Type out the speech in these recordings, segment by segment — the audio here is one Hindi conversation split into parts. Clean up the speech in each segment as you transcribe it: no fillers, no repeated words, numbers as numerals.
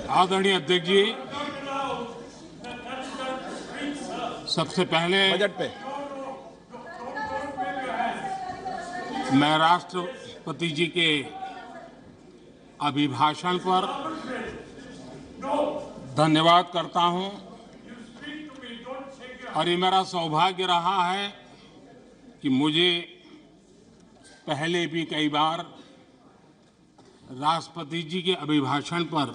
आदरणीय अध्यक्ष जी, सबसे पहले बजट पे मैं राष्ट्रपति जी के अभिभाषण पर धन्यवाद करता हूं और ये मेरा सौभाग्य रहा है कि मुझे पहले भी कई बार राष्ट्रपति जी के अभिभाषण पर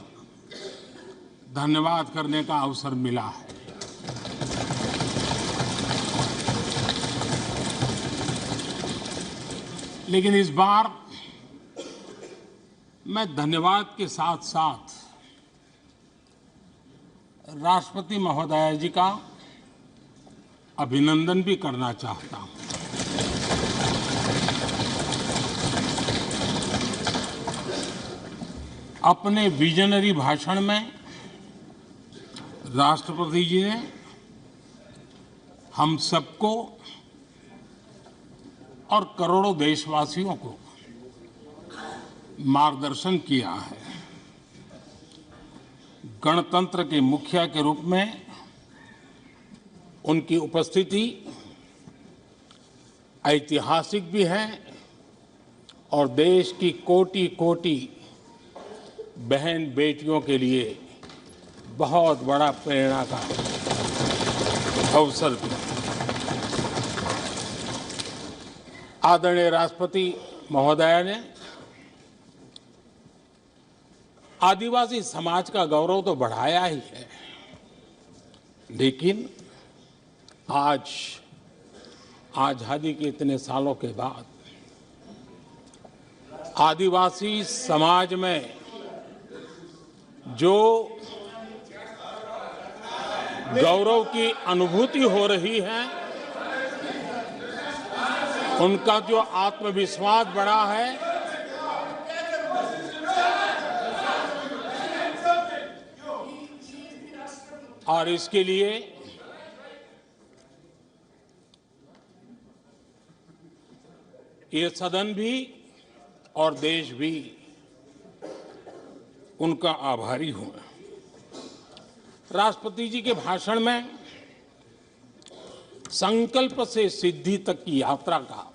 धन्यवाद करने का अवसर मिला है। लेकिन इस बार मैं धन्यवाद के साथ साथ राष्ट्रपति महोदया जी का अभिनंदन भी करना चाहता हूं। अपने विजनरी भाषण में राष्ट्रपति जी ने हम सबको और करोड़ों देशवासियों को मार्गदर्शन किया है। गणतंत्र के मुखिया के रूप में उनकी उपस्थिति ऐतिहासिक भी है और देश की कोटि कोटि बहन बेटियों के लिए बहुत बड़ा प्रेरणा का अवसर भी। आदरणीय राष्ट्रपति महोदया ने आदिवासी समाज का गौरव तो बढ़ाया ही है, लेकिन आज आजादी के इतने सालों के बाद आदिवासी समाज में जो गौरव की अनुभूति हो रही है, उनका जो आत्मविश्वास बढ़ा है, और इसके लिए ये सदन भी और देश भी उनका आभारी हूं। राष्ट्रपति जी के भाषण में संकल्प से सिद्धि तक की यात्रा का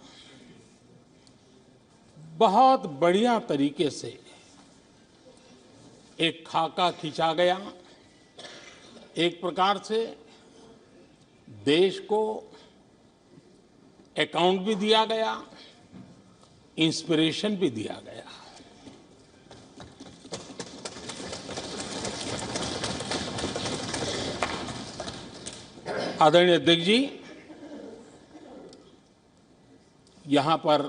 बहुत बढ़िया तरीके से एक खाका खींचा गया। एक प्रकार से देश को अकाउंट भी दिया गया, इंस्पिरेशन भी दिया गया। आदरणीय अध्यक्ष जी, यहां पर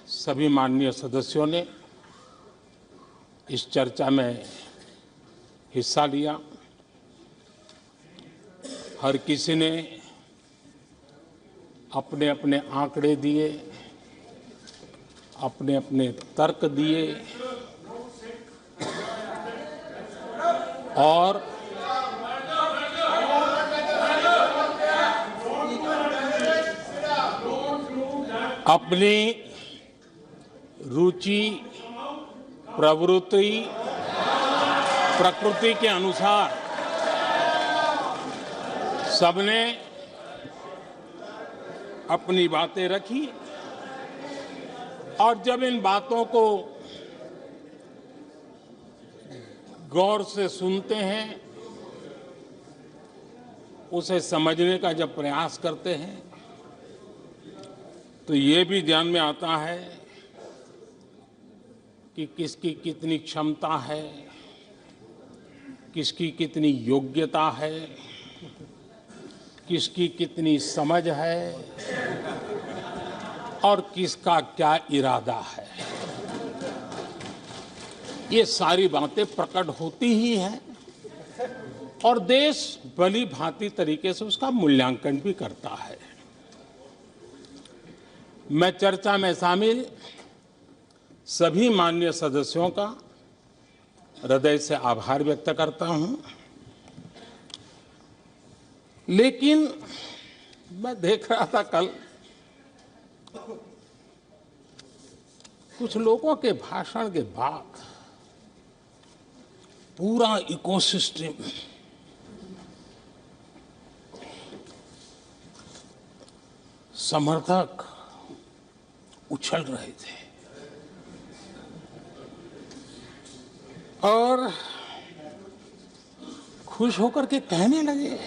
सभी माननीय सदस्यों ने इस चर्चा में हिस्सा लिया। हर किसी ने अपने अपने आंकड़े दिए, अपने अपने तर्क दिए और अपनी रुचि, प्रवृत्ति, प्रकृति के अनुसार सबने अपनी बातें रखी और जब इन बातों को गौर से सुनते हैं, उसे समझने का जब प्रयास करते हैं, तो ये भी ध्यान में आता है कि किसकी कितनी क्षमता है, किसकी कितनी योग्यता है, किसकी कितनी समझ है और किसका क्या इरादा है। ये सारी बातें प्रकट होती ही हैं और देश भली भांति तरीके से उसका मूल्यांकन भी करता है। मैं चर्चा में शामिल सभी माननीय सदस्यों का हृदय से आभार व्यक्त करता हूं, लेकिन मैं देख रहा था कल कुछ लोगों के भाषण के बाद पूरा इकोसिस्टम समर्थक उछल रहे थे और खुश होकर के कहने लगे,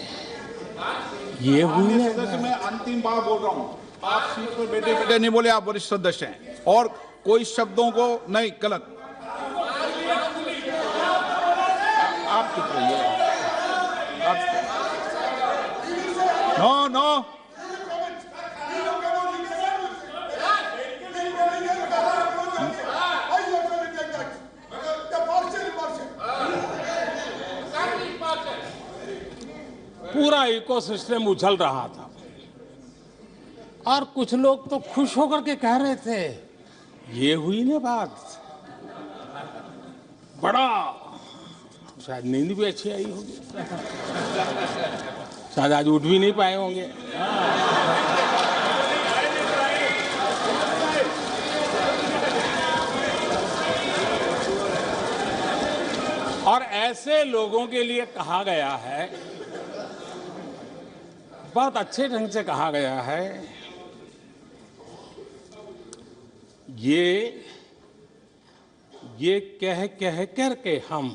ये हुई है। मैं अंतिम बार बोल रहा हूँ, आप सीट पर बैठे बैठे नहीं बोले, आप वरिष्ठ सदस्य हैं और कोई शब्दों को नहीं, गलत। आप चुप रहिए। नो नो, पूरा इकोसिस्टम उछल रहा था और कुछ लोग तो खुश होकर के कह रहे थे, ये हुई ना बात, बड़ा। शायद नींद भी अच्छी आई होगी, शायद आज उठ भी नहीं पाए होंगे। और ऐसे लोगों के लिए कहा गया है, बहुत अच्छे ढंग से कहा गया है, ये कह कह कर के हम,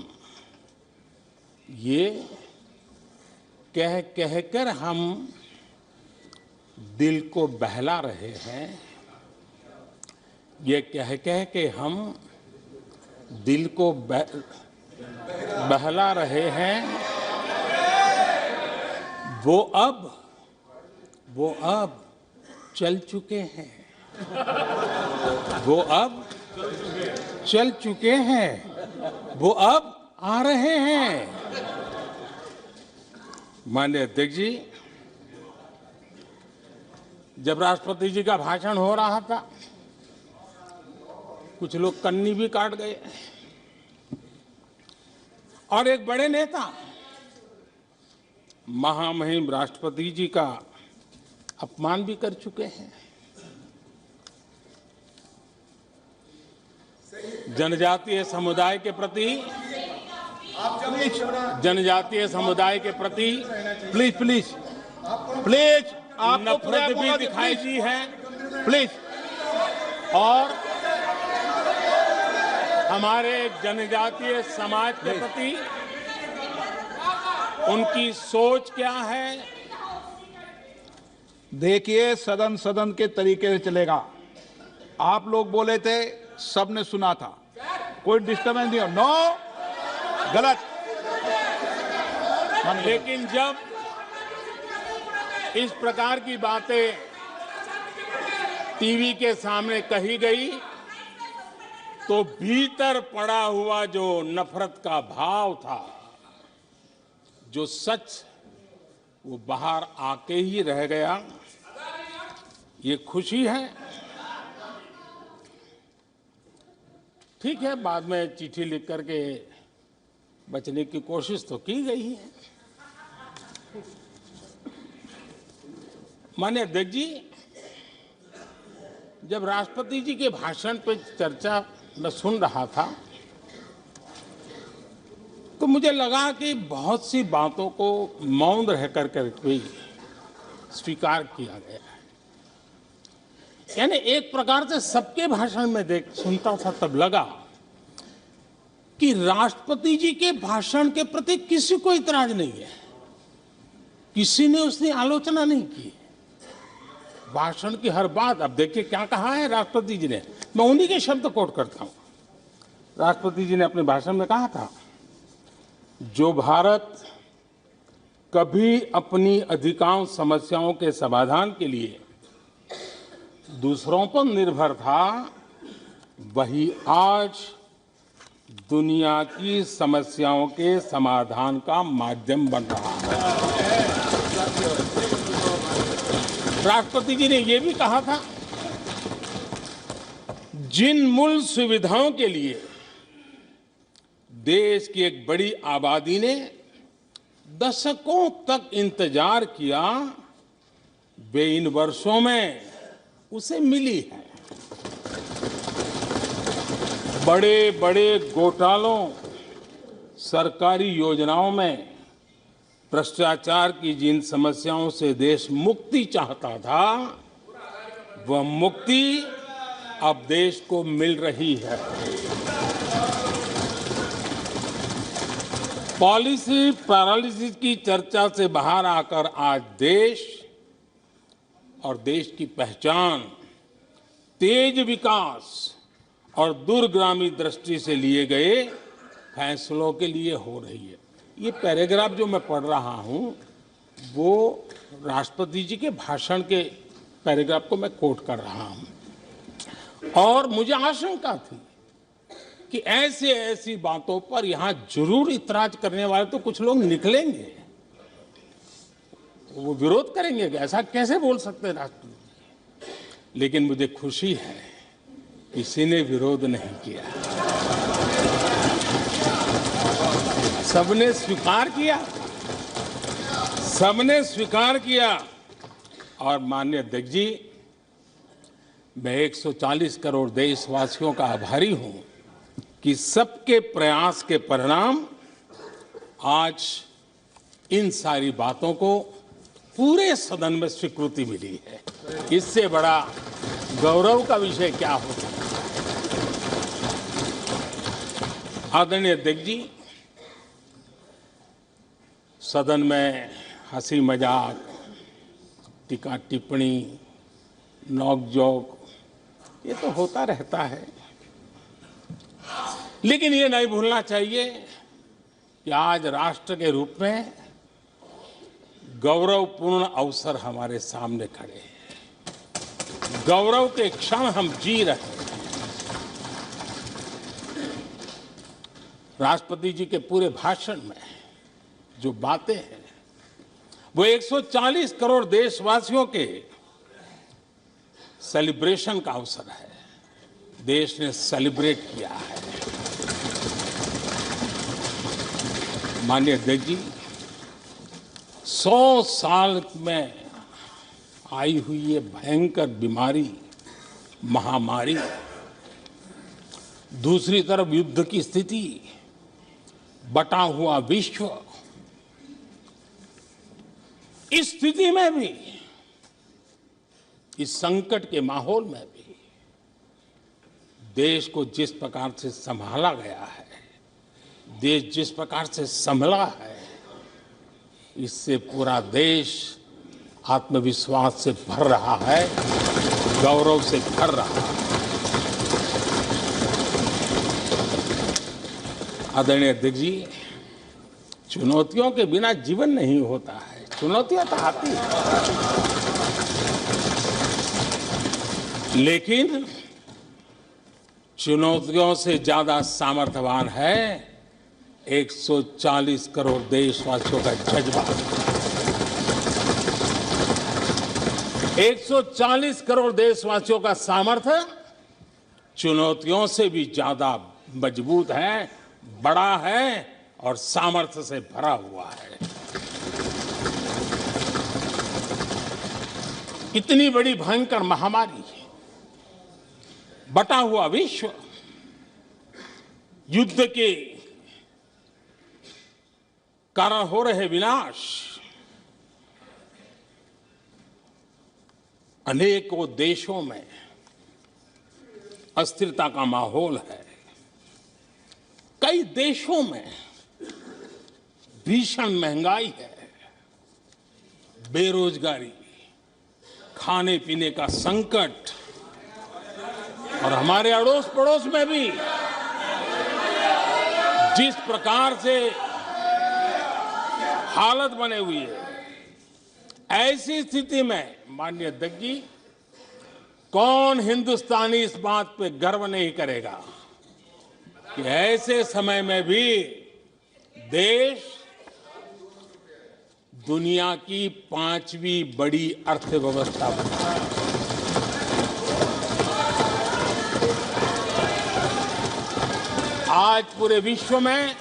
ये कह कह कर हम दिल को बहला रहे हैं, ये कह कह के हम दिल को बहला रहे हैं। वो अब चल चुके हैं, वो अब चल चुके हैं, वो अब आ रहे हैं। माननीय अध्यक्ष जी, जब राष्ट्रपति जी का भाषण हो रहा था, कुछ लोग कन्नी भी काट गए और एक बड़े नेता महामहिम राष्ट्रपति जी का अपमान भी कर चुके हैं। जनजातीय समुदाय के प्रति, जनजातीय समुदाय के प्रति प्लीज प्लीज प्लीज, नफरत भी दिखाई दी है प्लीज। और हमारे जनजातीय समाज के प्रति उनकी सोच क्या है। देखिए, सदन सदन के तरीके से चलेगा। आप लोग बोले थे, सबने सुना था, कोई डिस्टर्बेंस नहीं हो। नो, गलत। लेकिन जब इस प्रकार की बातें टीवी के सामने कही गई, तो भीतर पड़ा हुआ जो नफरत का भाव था, जो सच, वो बाहर आके ही रह गया। ये खुशी है। ठीक है, बाद में चिट्ठी लिख करके बचने की कोशिश तो की गई है। माननीय अध्यक्ष जी, जब राष्ट्रपति जी के भाषण पे चर्चा मैं सुन रहा था, तो मुझे लगा कि बहुत सी बातों को मौन रह कर भी स्वीकार किया गया है। यानी एक प्रकार से सबके भाषण में सुनता था, तब लगा कि राष्ट्रपति जी के भाषण के प्रति किसी को इतराज नहीं है, किसी ने उसकी आलोचना नहीं की। भाषण की हर बात, अब देखिए क्या कहा है राष्ट्रपति जी ने, मैं उन्हीं के शब्द कोट करता हूं। राष्ट्रपति जी ने अपने भाषण में कहा था, जो भारत कभी अपनी अधिकांश समस्याओं के समाधान के लिए दूसरों पर निर्भर था, वही आज दुनिया की समस्याओं के समाधान का माध्यम बन रहा है। राष्ट्रपति जी ने यह भी कहा था, जिन मूल सुविधाओं के लिए देश की एक बड़ी आबादी ने दशकों तक इंतजार किया, वे इन वर्षों में उसे मिली है। बड़े बड़े घोटालों सरकारी योजनाओं में भ्रष्टाचार की जिन समस्याओं से देश मुक्ति चाहता था, वह मुक्ति अब देश को मिल रही है। पॉलिसी पैरालिसिस की चर्चा से बाहर आकर आज देश और देश की पहचान तेज विकास और दूरगामी दृष्टि से लिए गए फैसलों के लिए हो रही है। ये पैराग्राफ जो मैं पढ़ रहा हूं, वो राष्ट्रपति जी के भाषण के पैराग्राफ को मैं कोट कर रहा हूं। और मुझे आशंका थी कि ऐसी बातों पर यहां जरूर इतराज करने वाले तो कुछ लोग निकलेंगे, वो विरोध करेंगे कि ऐसा कैसे बोल सकते हैं राष्ट्रपति। लेकिन मुझे खुशी है, किसी ने विरोध नहीं किया, सबने स्वीकार किया, सबने स्वीकार किया। और माननीय अध्यक्ष जी, मैं 140 करोड़ देशवासियों का आभारी हूं कि सबके प्रयास के परिणाम आज इन सारी बातों को पूरे सदन में स्वीकृति मिली है। इससे बड़ा गौरव का विषय क्या हो सकता है। आदरणीय अध्यक्ष जी, सदन में हंसी मजाक, टीका टिप्पणी, नोक-झोंक, ये तो होता रहता है, लेकिन ये नहीं भूलना चाहिए कि आज राष्ट्र के रूप में गौरवपूर्ण अवसर हमारे सामने खड़े हैं। गौरव के क्षण हम जी रहे हैं। राष्ट्रपति जी के पूरे भाषण में जो बातें हैं, वो 140 करोड़ देशवासियों के सेलिब्रेशन का अवसर है। देश ने सेलिब्रेट किया है। माननीय अध्यक्ष जी, 100 साल में आई हुई ये भयंकर बीमारी, महामारी, दूसरी तरफ युद्ध की स्थिति, बटा हुआ विश्व, इस स्थिति में भी, इस संकट के माहौल में भी देश को जिस प्रकार से संभाला गया है, देश जिस प्रकार से संभला है, इससे पूरा देश आत्मविश्वास से भर रहा है, गौरव से भर रहा है। आदरणीय अध्यक्ष जी, चुनौतियों के बिना जीवन नहीं होता है। चुनौतियां तो आती हैं, लेकिन चुनौतियों से ज्यादा सामर्थ्यवान है 140 करोड़ देशवासियों का जज्बा। 140 करोड़ देशवासियों का सामर्थ्य चुनौतियों से भी ज्यादा मजबूत है, बड़ा है और सामर्थ्य से भरा हुआ है। इतनी बड़ी भयंकर महामारी, बटा हुआ विश्व, युद्ध के कारण हो रहे विनाश, अनेकों देशों में अस्थिरता का माहौल है। कई देशों में भीषण महंगाई है, बेरोजगारी, खाने पीने का संकट, और हमारे अड़ोस पड़ोस में भी जिस प्रकार से हालत बने हुई है, ऐसी स्थिति में माननीय अध्यक्ष जी, कौन हिंदुस्तानी इस बात पे गर्व नहीं करेगा कि ऐसे समय में भी देश दुनिया की 5वीं बड़ी अर्थव्यवस्था बना है। आज पूरे विश्व में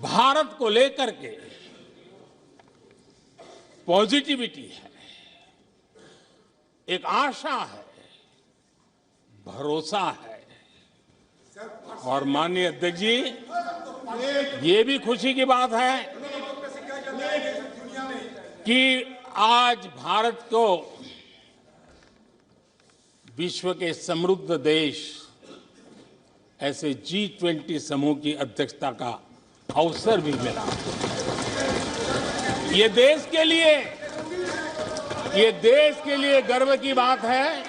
भारत को लेकर के पॉजिटिविटी है, एक आशा है, भरोसा है। और माननीय अध्यक्ष जी, ये भी खुशी की बात है कि आज भारत को विश्व के समृद्ध देश ऐसे G20 समूह की अध्यक्षता का अवसर भी मिला। ये देश के लिए गर्व की बात है।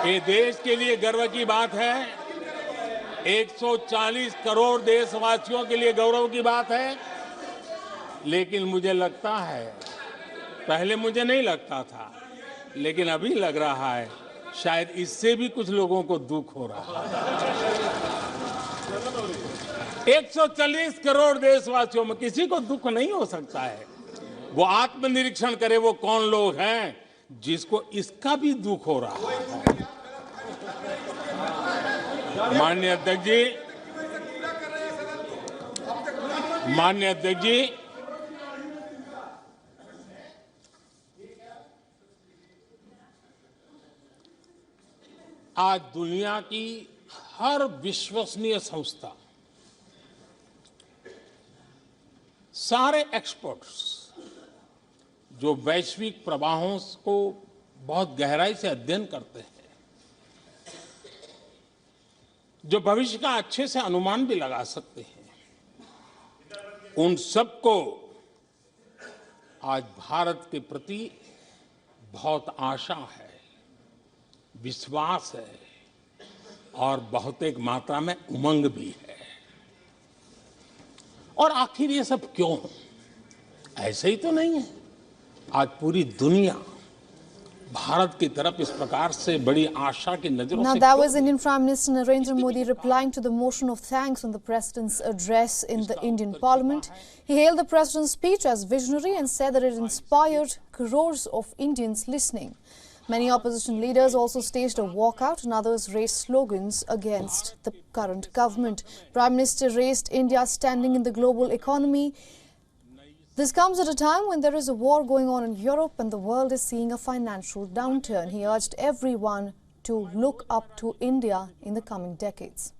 ये देश के लिए गर्व की बात है। 140 करोड़ देशवासियों के लिए गौरव की बात है। लेकिन मुझे लगता है, पहले मुझे नहीं लगता था, लेकिन अभी लग रहा है शायद इससे भी कुछ लोगों को दुख हो रहा है। 140 करोड़ देशवासियों में किसी को दुख नहीं हो सकता है। वो आत्मनिरीक्षण करे, वो कौन लोग हैं जिसको इसका भी दुख हो रहा है। माननीय अध्यक्ष जी, आज दुनिया की हर विश्वसनीय संस्था, सारे एक्सपर्ट्स जो वैश्विक प्रवाहों को बहुत गहराई से अध्ययन करते हैं, जो भविष्य का अच्छे से अनुमान भी लगा सकते हैं, उन सबको आज भारत के प्रति बहुत आशा है, विश्वास है और बहुत एक मात्रा में उमंग भी है। और आखिर ये सब क्यों? ऐसे ही तो नहीं है। आज पूरी दुनिया भारत की तरफ इस प्रकार से बड़ी आशा की नजरों से। Now that was Indian Prime Minister Narendra Modi replying to the motion of thanks on the President's address in the Indian Parliament. He hailed the President's speech as visionary and said that it inspired crores of Indians listening. Many opposition leaders also staged a walkout and others raised slogans against the current government. Prime Minister raised India's standing in the global economy. This comes at a time when there is a war going on in Europe and the world is seeing a financial downturn. He urged everyone to look up to India in the coming decades.